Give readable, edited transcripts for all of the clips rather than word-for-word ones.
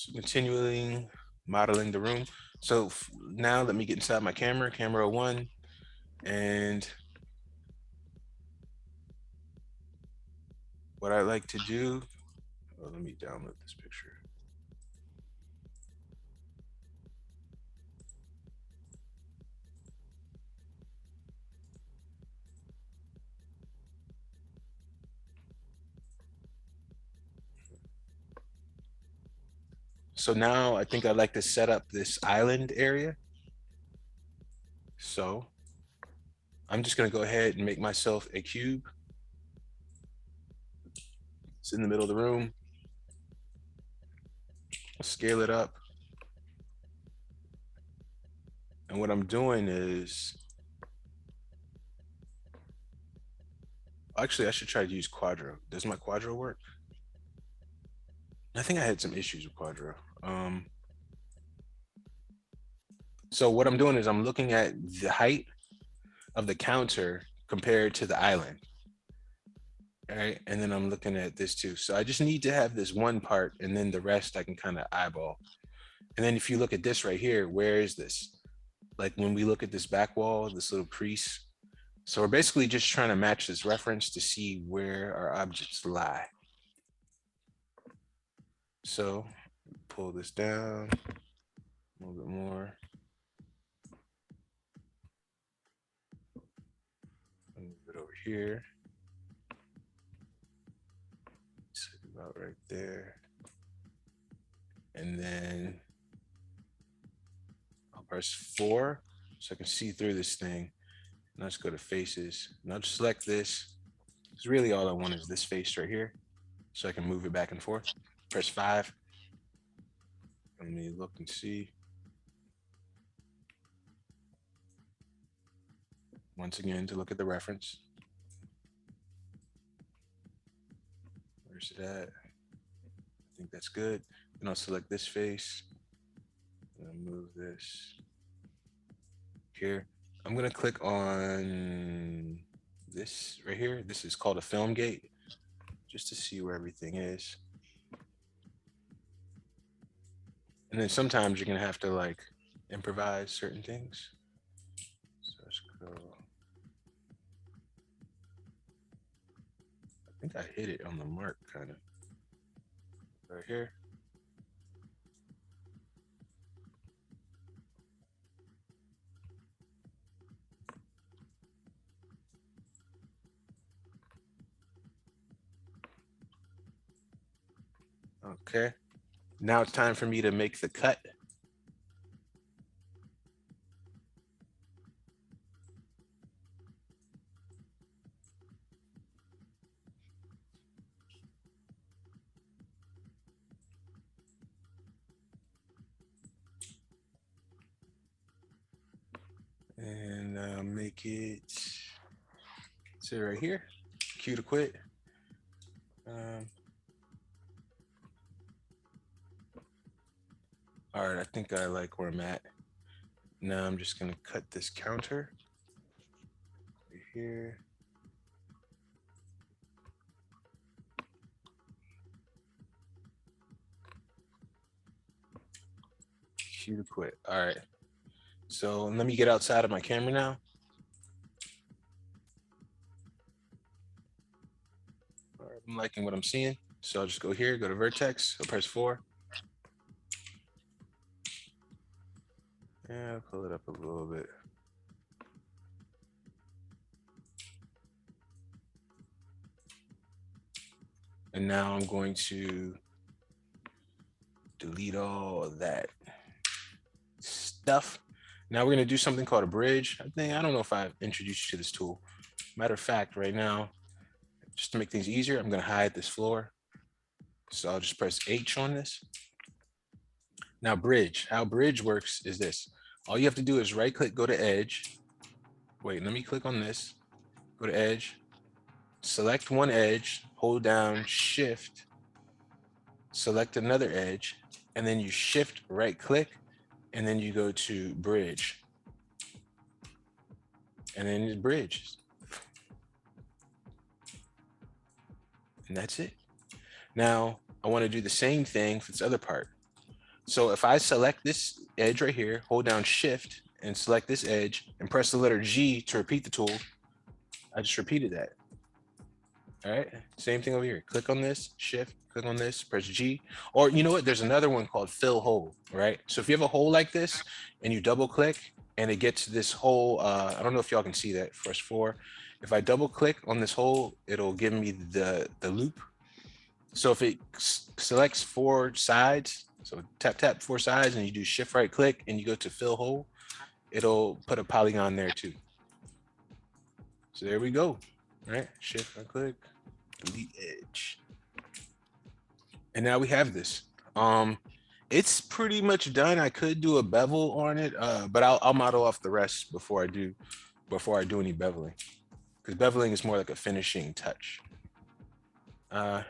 So continuing modeling the room. So now let me get inside my camera, camera one, and what I like to do, oh, let me download this picture. So now I think I'd like to set up this island area. So I'm just gonna go ahead and make myself a cube. It's in the middle of the room. Scale it up. And what I'm doing is, actually I should try to use Quadro. Does my Quadro work? I think I had some issues with Quadro. So what I'm doing is I'm looking at the height of the counter compared to the island. All right. And then I'm looking at this too. So I just need to have this one part and then the rest I can kind of eyeball. And then if you look at this right here, where is this? Like when we look at this back wall, this little crease. So we're basically just trying to match this reference to see where our objects lie. So pull this down a little bit more. Move it over here. Set it about right there. And then I'll press 4 so I can see through this thing. And let's go to faces. And I'll just select this. Because really all I want is this face right here. So I can move it back and forth. Press 5. Let me look and see. Once again, to look at the reference. Where's it at? I think that's good. Then I'll select this face. And I'll move this here. I'm gonna click on this right here. This is called a film gate, just to see where everything is. And then sometimes you're gonna have to like improvise certain things. So let's go. I think I hit it on the mark kind of right here. Okay. Now it's time for me to make the cut. And make it, sit right here, Q to quit. All right, I think I like where I'm at. Now I'm just gonna cut this counter right here. Q to quit. All right. So let me get outside of my camera now. All right, I'm liking what I'm seeing. So I'll just go here, go to vertex, I'll press 4. Yeah, pull it up a little bit. And now I'm going to delete all of that stuff. Now we're going to do something called a bridge. I don't know if I've introduced you to this tool. Matter of fact, right now, just to make things easier, I'm going to hide this floor. So I'll just press H on this. Now bridge, how bridge works is this. All you have to do is right click, go to edge. Wait, let me click on this. Go to edge, select one edge, hold down shift, select another edge, and then you shift right click, and then you go to bridge. And then it's bridge. And that's it. Now I want to do the same thing for this other part. So if I select this edge right here, hold down shift and select this edge and press the letter G to repeat the tool, I just repeated that. All right, same thing over here. Click on this, shift, click on this, press G. Or you know what? There's another one called fill hole, right? So if you have a hole like this and you double click and it gets this hole, I don't know if y'all can see that, first four. If I double click on this hole, it'll give me the loop. So if it selects four sides, so tap four sides and you do shift right click and you go to fill hole, it'll put a polygon there too. So there we go. All right, shift right click, delete edge. And now we have this. It's pretty much done. I could do a bevel on it, but I'll model off the rest before I do any beveling, because beveling is more like a finishing touch.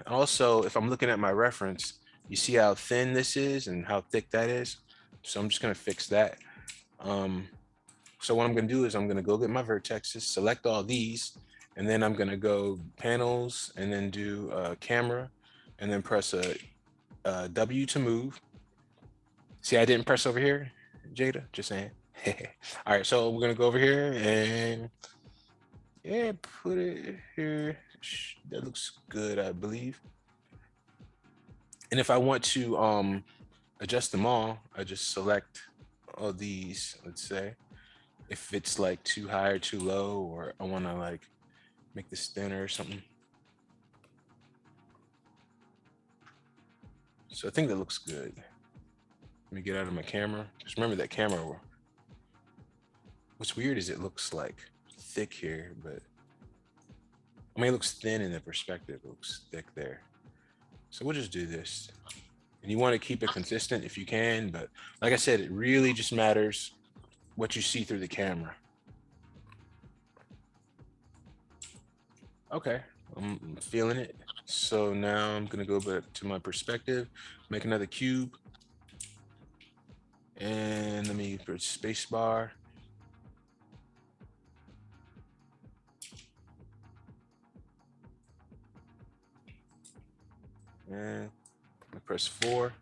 Also, if I'm looking at my reference, you see how thin this is and how thick that is. So I'm just gonna fix that. So what I'm gonna do is I'm gonna go get my vertexes, select all these, and then I'm gonna go panels and then do camera, and then press a W to move. See, I didn't press over here, Jada, just saying. All right, so we're gonna go over here and yeah, put it here. That looks good, I believe. And if I want to adjust them all, I just select all these, let's say. If it's like too high or too low, or I wanna like make this thinner or something. So I think that looks good. Let me get out of my camera. Just remember that camera. What's weird is it looks like thick here, but I mean, it looks thin in the perspective. It looks thick there. So we'll just do this. And you want to keep it consistent if you can, but like I said, it really just matters what you see through the camera. Okay, I'm feeling it. So now I'm gonna go back to my perspective, make another cube. And let me put space bar. And I press 4.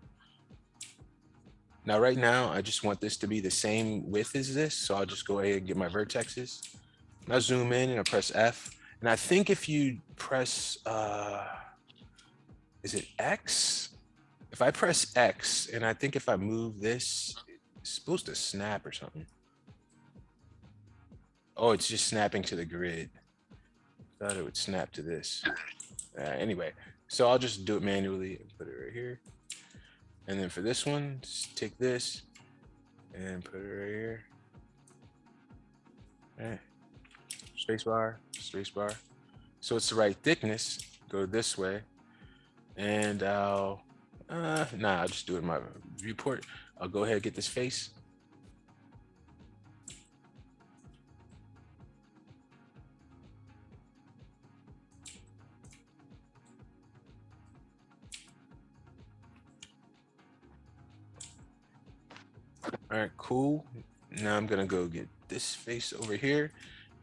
Now, right now, I just want this to be the same width as this. So I'll just go ahead and get my vertexes. And I zoom in and I press F. And I think if you press, is it X? If I press X, and I think if I move this, it's supposed to snap or something. Oh, it's just snapping to the grid. Thought it would snap to this. Anyway, so I'll just do it manually and put it right here. And then for this one, just take this and put it right here. All right. Spacebar, spacebar. So it's the right thickness. Go this way. And I'll just do it in my viewport. I'll go ahead and get this face. All right, cool. Now I'm gonna go get this face over here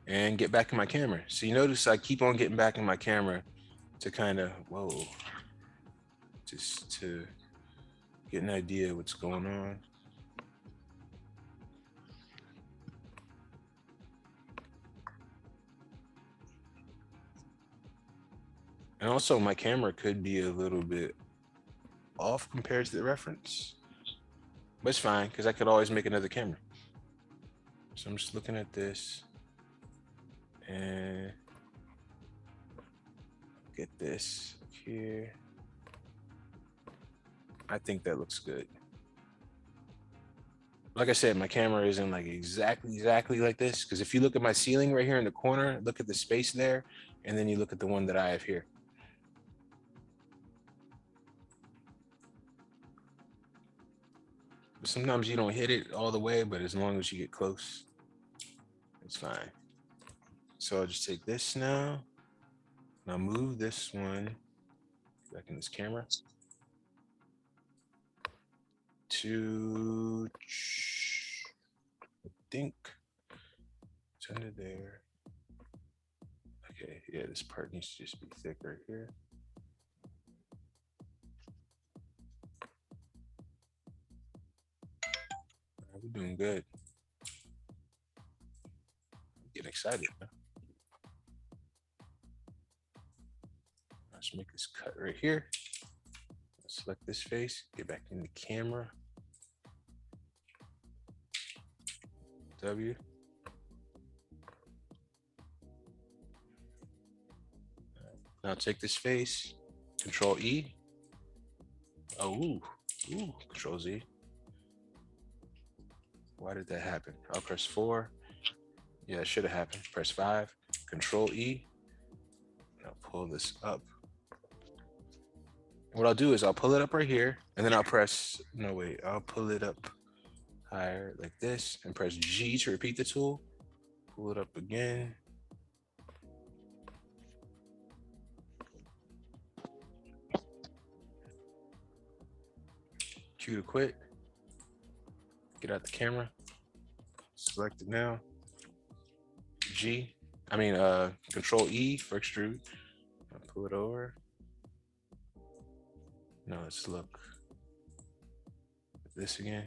and get back in my camera. So you notice I keep on getting back in my camera to kind of, just to get an idea of what's going on. And also my camera could be a little bit off compared to the reference, but it's fine because I could always make another camera. So I'm just looking at this and get this here. I think that looks good. Like I said, my camera isn't like exactly like this, because if you look at my ceiling right here in the corner, look at the space there, and then you look at the one that I have here. Sometimes you don't hit it all the way, but as long as you get close, it's fine. So I'll just take this now. And I'll move this one back in this camera to, I think it's under there. Okay, yeah, this part needs to just be thick right here. we're doing good. Getting excited. Huh? Let's make this cut right here. Select this face, get back in the camera. W. Now take this face, Control E. Oh, ooh, Control Z. Why did that happen? I'll press 4. Yeah, it should have happened. Press 5, Control E. And I'll pull this up. What I'll do is I'll pull it up right here, and then I'll press, no wait, I'll pull it up higher like this, and press G to repeat the tool. Pull it up again. Q to quit. Get out the camera. Select it now. Control E for extrude. I'll pull it over. Now let's look at this again.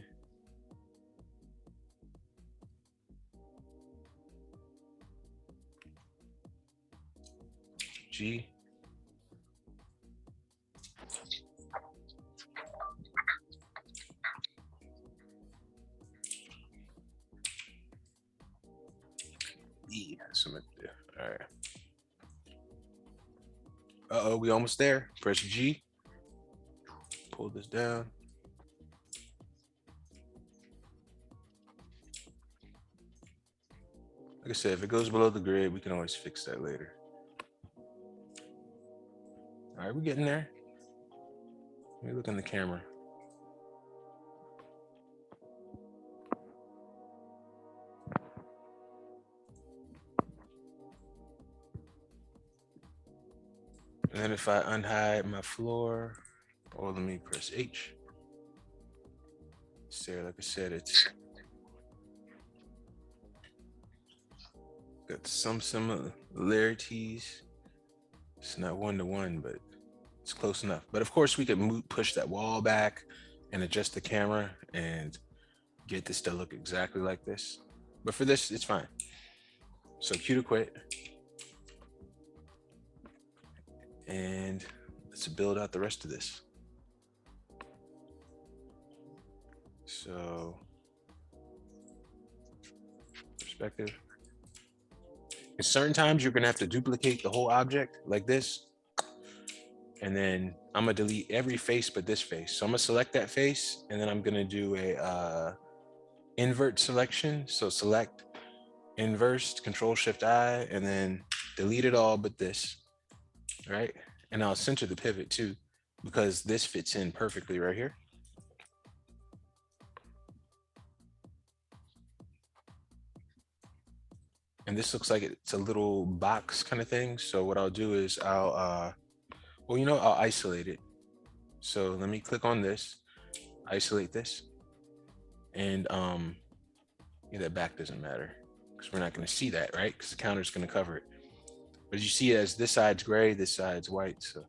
G. E. All right. Uh-oh, we almost there. Press G. Pull this down. Like I said, if it goes below the grid, we can always fix that later. All right, we're getting there. Let me look in the camera. And then if I unhide my floor, or let me press H. So like I said, it's got some similarities. It's not 1-to-1, but it's close enough. But of course, we could push that wall back and adjust the camera and get this to look exactly like this. But for this, it's fine. So Q to quit. And let's build out the rest of this. So perspective. At certain times, you're gonna have to duplicate the whole object like this. And then I'm gonna delete every face but this face. So I'm gonna select that face, and then I'm gonna do a invert selection. So select inverse, Control Shift I, and then delete it all but this, right? And I'll center the pivot too, because this fits in perfectly right here. And this looks like it's a little box kind of thing. So what I'll do is I'll isolate it. So let me click on this, isolate this, and that back doesn't matter because we're not going to see that, right? Because the counter's going to cover it. But you see, as this side's gray, this side's white. So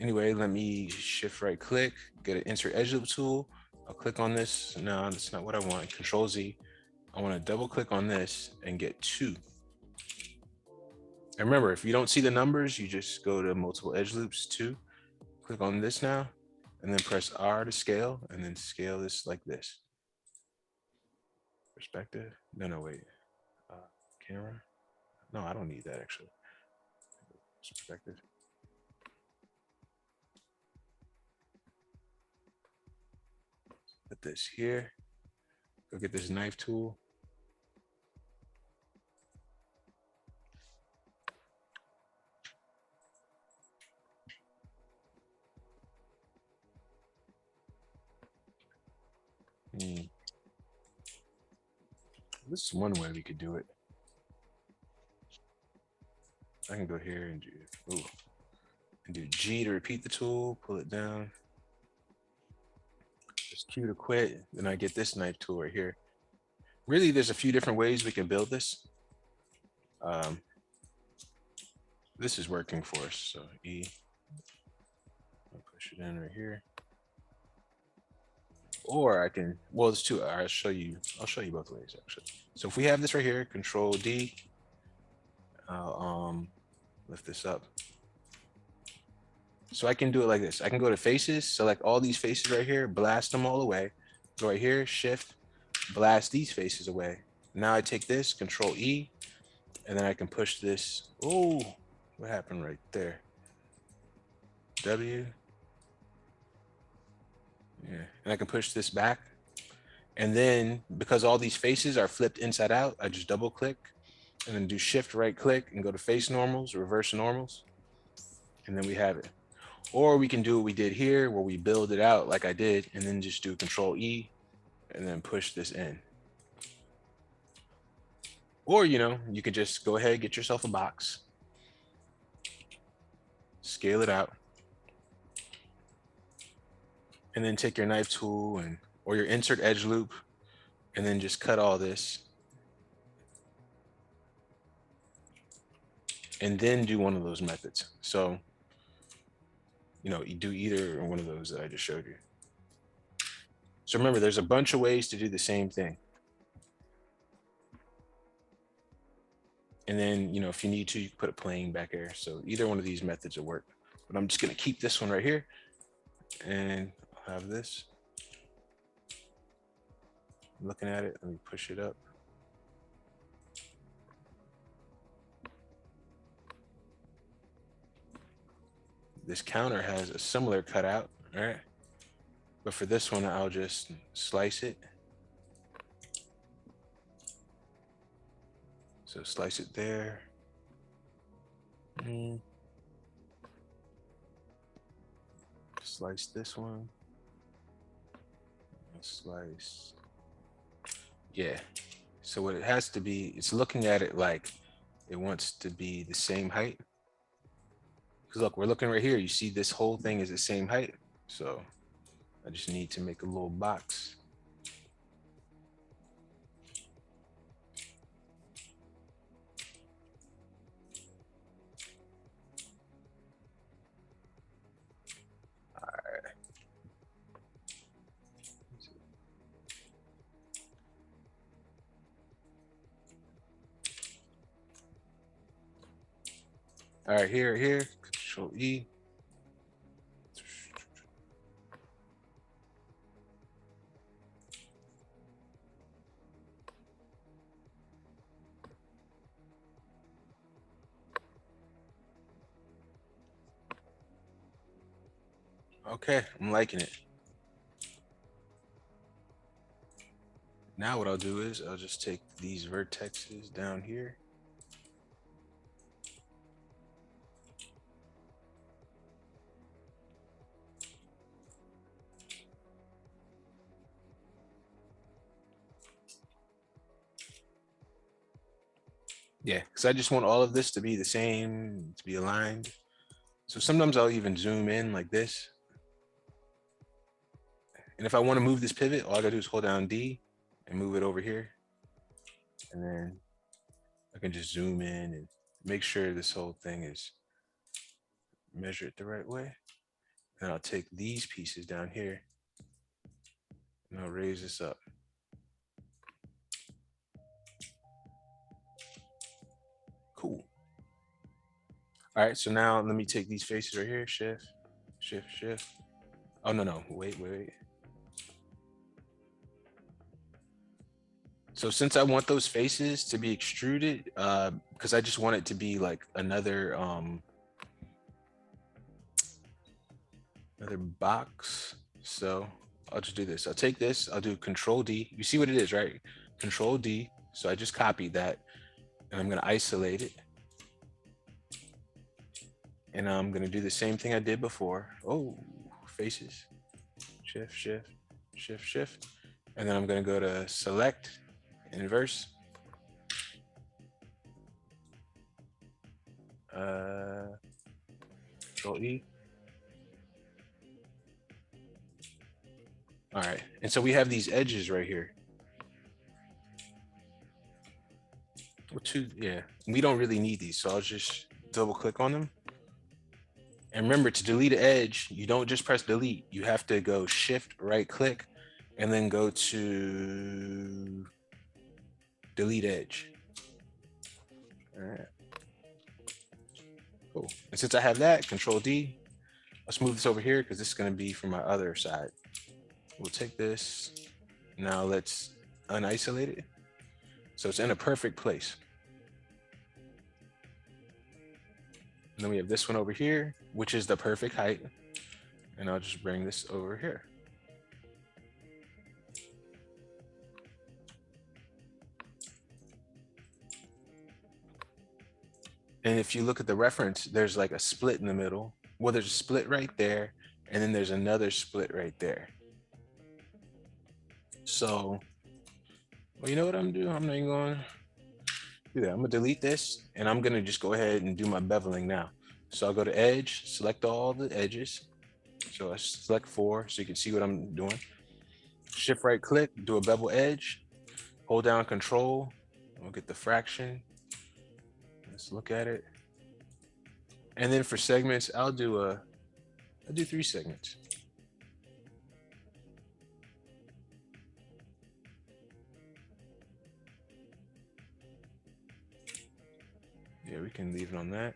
anyway, let me shift right click, get an insert edge loop tool. I'll click on this. No, that's not what I want. Control Z. I want to double click on this and get 2. And remember, if you don't see the numbers, you just go to multiple edge loops 2. Click on this now, and then press R to scale, and then scale this like this. Perspective. No, wait. Camera. No, I don't need that actually. Perspective. Put this here. Go get this knife tool. This is one way we could do it. I can go here and do G to repeat the tool, pull it down. Just Q to quit. Then I get this knife tool right here. Really, there's a few different ways we can build this. This is working for us. So E, I'll push it in right here. Or I can, well, there's two. I'll show you both ways actually. So if we have this right here, Control D, I'll lift this up. So I can do it like this. I can go to faces, select all these faces right here, blast them all away. Go right here, shift, blast these faces away. Now I take this, Control E, and then I can push this. Oh, what happened right there? W. Yeah, and I can push this back. And then because all these faces are flipped inside out, I just double click and then do shift right click and go to face normals, reverse normals. And then we have it. Or we can do what we did here where we build it out like I did and then just do Control E and then push this in. Or, you know, you could just go ahead, get yourself a box, scale it out, and then take your knife tool and or your insert edge loop and then just cut all this. And then do one of those methods. So, you know, you do either one of those that I just showed you. So remember, there's a bunch of ways to do the same thing. And then, you know, if you need to, you can put a plane back there. So either one of these methods will work. But I'm just going to keep this one right here. And I'll have this. Looking at it, let me push it up. This counter has a similar cutout, all right? But for this one, I'll just slice it. So slice it there. Slice this one. Slice. Yeah. So what it has to be, it's looking at it like it wants to be the same height. Because look, we're looking right here. You see this whole thing is the same height. So I just need to make a little box. All right, here, Control E. Okay, I'm liking it. Now what I'll do is I'll just take these vertexes down here. Yeah, because I just want all of this to be the same, to be aligned. So sometimes I'll even zoom in like this. And if I want to move this pivot, all I gotta do is hold down D and move it over here. And then I can just zoom in and make sure this whole thing is measured the right way. And I'll take these pieces down here and I'll raise this up. Cool. All right, so now let me take these faces right here, shift, shift, shift. Oh, no, wait. So since I want those faces to be extruded, because I just want it to be like another box. So I'll just do this. I'll take this, I'll do Control D. You see what it is, right? Control D. So I just copied that and I'm gonna isolate it. And I'm gonna do the same thing I did before. Oh, faces, shift, shift, shift, shift. And then I'm gonna go to select, inverse. Control E. All right, and so we have these edges right here. Yeah, we don't really need these, so I'll just double click on them. And remember, to delete an edge, you don't just press delete. You have to go shift right click and then go to delete edge. All right. Cool. And since I have that, Control D, let's move this over here because this is going to be from my other side. We'll take this. Now let's unisolate it. So it's in a perfect place. And then we have this one over here, which is the perfect height. And I'll just bring this over here. And if you look at the reference, there's like a split in the middle. Well, there's a split right there, and then there's another split right there. So, well, you know what I'm doing? I'm not even going to do that. I'm going to delete this, and I'm going to just go ahead and do my beveling now. So I'll go to Edge, select all the edges. So I select 4 so you can see what I'm doing. Shift right click, do a bevel edge, hold down Control, we'll get the fraction. Let's look at it. And then for segments, I'll do 3 segments. Yeah, we can leave it on that.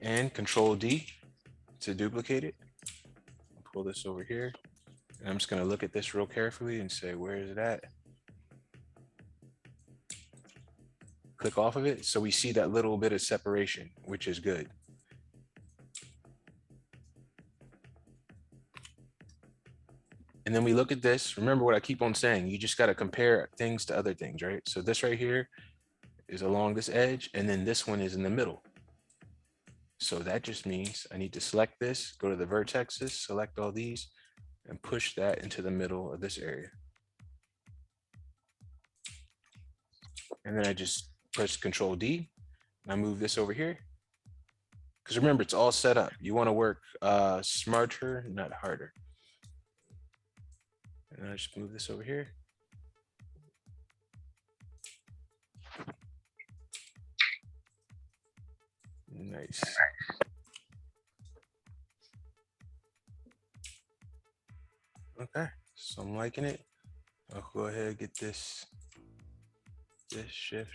And Control D to duplicate it. I'll pull this over here. And I'm just going to look at this real carefully and say, where is it at? Click off of it. So we see that little bit of separation, which is good. And then we look at this. Remember what I keep on saying, you just got to compare things to other things, right? So this right here is along this edge, and then this one is in the middle. So that just means I need to select this, go to the vertexes, select all these, and push that into the middle of this area. And then I just press Control D, and I move this over here. Because remember, it's all set up. You want to work smarter, not harder. And I just move this over here. Nice. Okay, so I'm liking it. I'll go ahead and get this shift,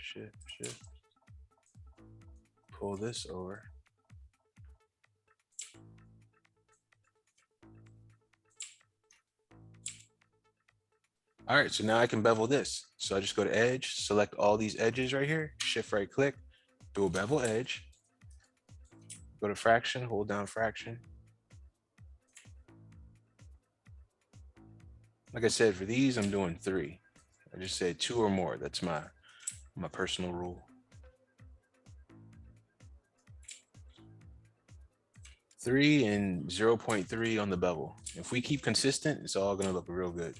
pull this over. All right, so now I can bevel this. So I just go to Edge, select all these edges right here, shift right click, do a bevel edge, go to fraction, hold down fraction. Like I said, for these, I'm doing 3. I just said 2 or more. That's my personal rule. 3 and 0.3 on the bevel. If we keep consistent, it's all gonna look real good.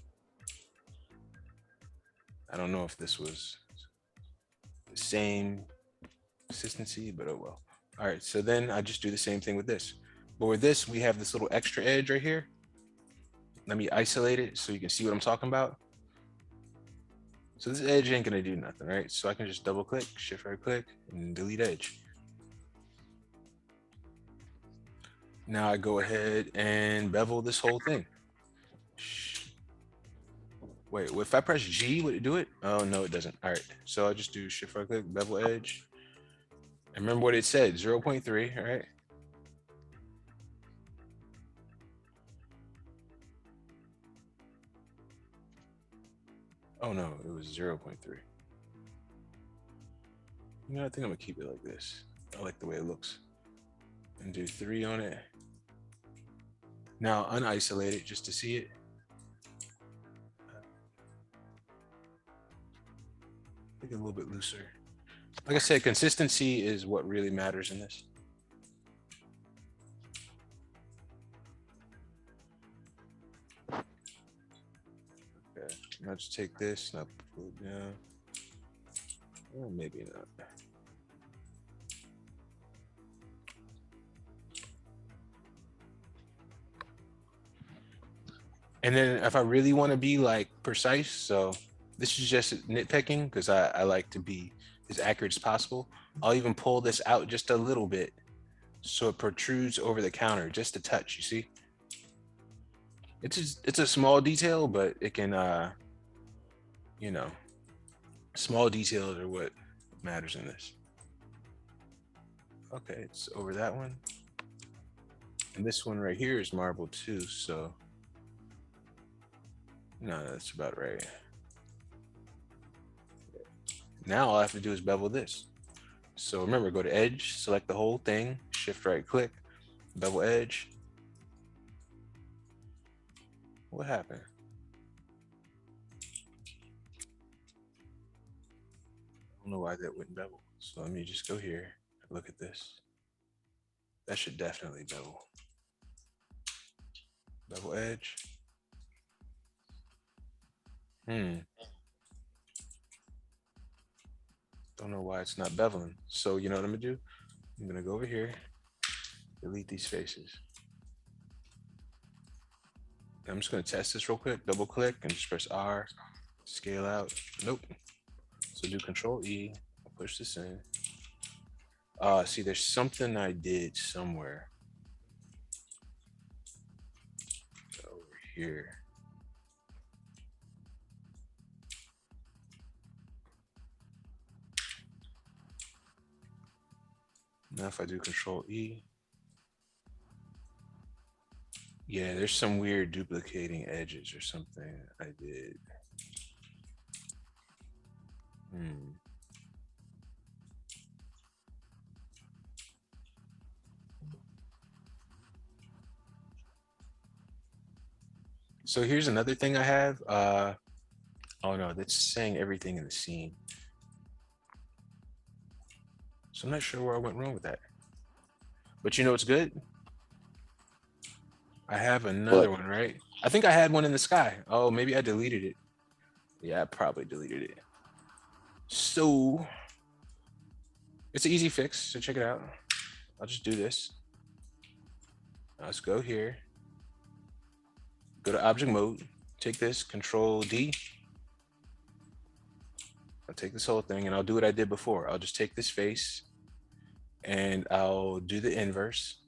I don't know if this was the same consistency, but oh well. All right, so then I just do the same thing with this. But with this, we have this little extra edge right here. Let me isolate it so you can see what I'm talking about. So this edge ain't gonna do nothing, right? So I can just double click, shift right click, and delete edge. Now I go ahead and bevel this whole thing. Wait, if I press G, would it do it? Oh, no, it doesn't. All right, so I'll just do shift right click, bevel edge. And remember what it said, 0.3, all right? Oh no, it was 0.3. You know, I think I'm gonna keep it like this. I like the way it looks. And do 3 on it. Now unisolate it just to see it. Make it a little bit looser. Like I said, consistency is what really matters in this. Okay, now just take this and I'll pull it down. Or maybe not. And then if I really want to be like precise, so this is just nitpicking because I like to be as accurate as possible. I'll even pull this out just a little bit so it protrudes over the counter, just a touch, you see? it's a small detail, but it can you know, small details are what matters in this. Okay, it's over that one. And this one right here is marble too, so no, that's about right. Now all I have to do is bevel this. So remember, go to edge, select the whole thing, shift right click, bevel edge. What happened? I don't know why that wouldn't bevel. So let me just go here, look at this. That should definitely bevel. Bevel edge. Don't know why it's not beveling. So you know what I'm gonna do? I'm gonna go over here, delete these faces. I'm just gonna test this real quick, double click and just press R, scale out. Nope. So do Control E, push this in. See, there's something I did somewhere over here. Now if I do Control E, yeah, there's some weird duplicating edges or something I did. So here's another thing I have. Oh no, that's saying everything in the scene. So I'm not sure where I went wrong with that. But you know what's good? I have another one, right? I think I had one in the sky. Oh, maybe I deleted it. Yeah, I probably deleted it. So it's an easy fix. So check it out. I'll just do this. Let's go here. Go to object mode. Take this, Control D. I'll take this whole thing and I'll do what I did before. I'll just take this face and I'll do the inverse.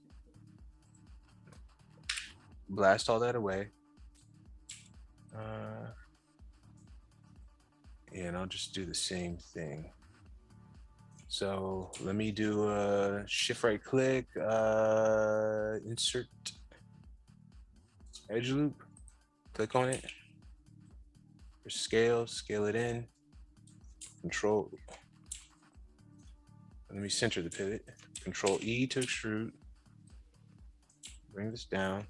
Blast all that away. And I'll just do the same thing. So let me do a shift right click, insert edge loop, click on it, scale it in, Control, let me center the pivot, Control E to extrude, bring this down.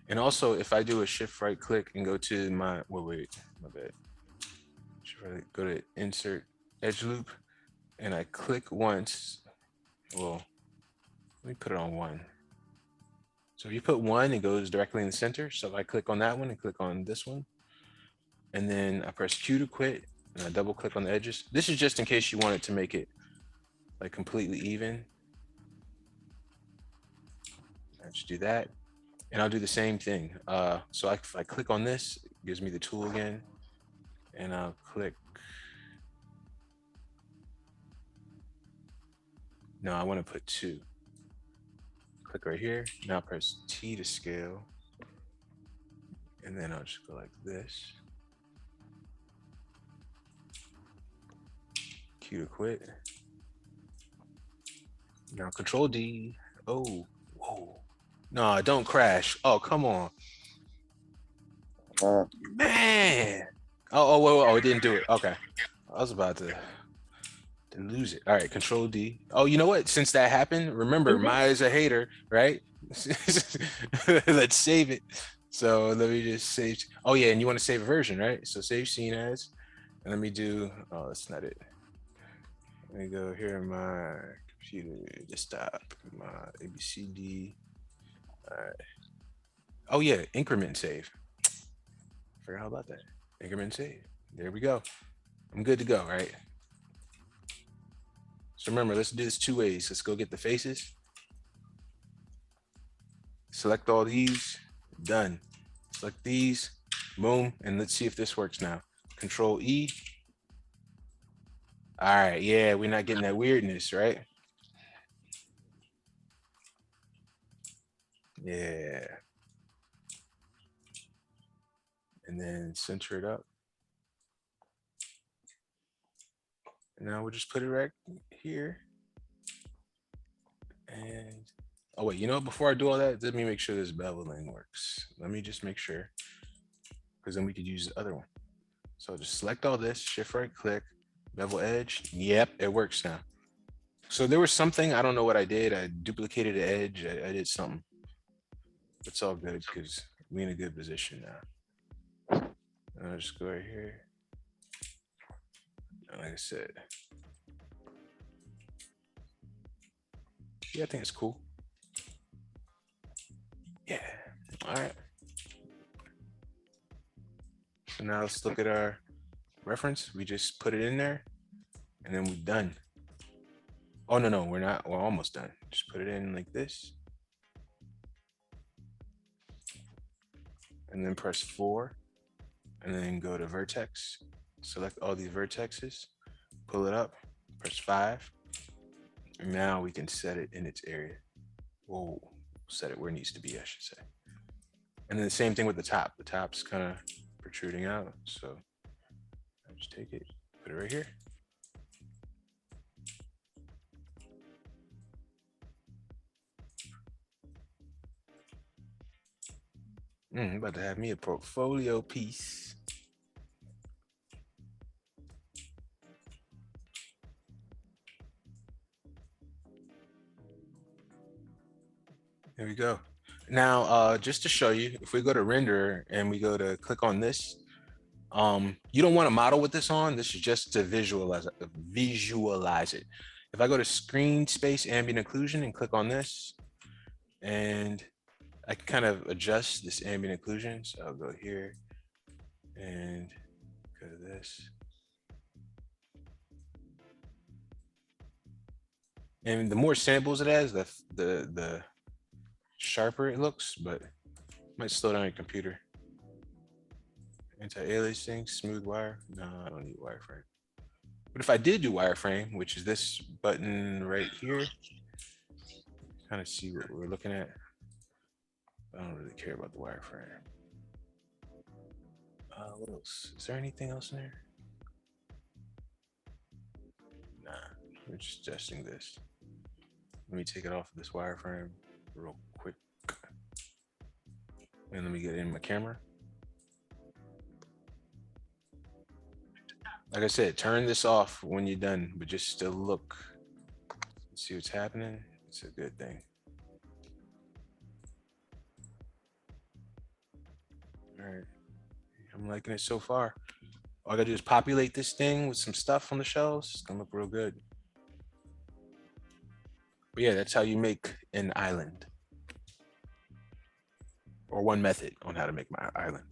And also if I do a shift right click and go to my, wait, my bad. Shift right, go to insert edge loop and I click once, well, let me put it on 1. So if you put 1, it goes directly in the center. So if I click on that one and click on this one, and then I press Q to quit, and I double click on the edges. This is just in case you want it to make it like completely even. I just do that. And I'll do the same thing. So if I click on this, it gives me the tool again. And I'll click. No, I want to put 2. Click right here. Now press T to scale. And then I'll just go like this. Q to quit. Now Control D. Oh, whoa. No, don't crash. Oh, come on. Man. Oh, it didn't do it. Okay. I was about to lose it. All right, Control D. Oh, you know what? Since that happened, remember, Maya's a hater, right? Let's save it. So let me just save. Oh, yeah, and you want to save a version, right? So save scene as. And let me do, oh, that's not it. Let me go here in my computer, desktop, my ABCD. All right. Oh, yeah, increment save. Forgot about that. Increment save. There we go. I'm good to go, right? So remember, let's do this 2 ways. Let's go get the faces. Select all these, done. Select these, boom, and let's see if this works now. Control E. All right, yeah, we're not getting that weirdness, right? Yeah. And then center it up. And now we'll just put it right here. And oh wait, you know, before I do all that, let me make sure this beveling works. Let me just make sure, because then we could use the other one. So just select all this, shift right click, bevel edge. Yep, it works now. So there was something, I don't know what I did. I duplicated the edge. I did something. It's all good because we're in a good position now. I'll just go right here. And like I said, yeah, I think it's cool. Yeah. All right. So now let's look at our reference. We just put it in there and then we're done. Oh, no, we're not. We're almost done. Just put it in like this. And then press 4. And then go to vertex. Select all these vertexes. Pull it up. Press 5. And now we can set it in its area. Whoa. Set it where it needs to be, I should say. And then the same thing with the top. The top's kind of protruding out. So I just take it, put it right here. I'm about to have me a portfolio piece. There we go. Now, just to show you, if we go to render and we go to click on this, you don't want to model with this on. This is just to visualize it. If I go to screen space ambient occlusion and click on this, and I can kind of adjust this ambient occlusion. So I'll go here and go to this. And the more samples it has, the sharper it looks, but it might slow down your computer. Anti-aliasing, smooth wire. No, I don't need wireframe. But if I did do wireframe, which is this button right here, kind of see what we're looking at. I don't really care about the wireframe. What else? Is there anything else in there? Nah, we're just adjusting this. Let me take it off of this wireframe real quick. And let me get in my camera. Like I said, turn this off when you're done, but just still look. See what's happening. It's a good thing. All right. I'm liking it so far. All I gotta do is populate this thing with some stuff on the shelves. It's gonna look real good. But yeah, that's how you make an island. Or one method on how to make my island.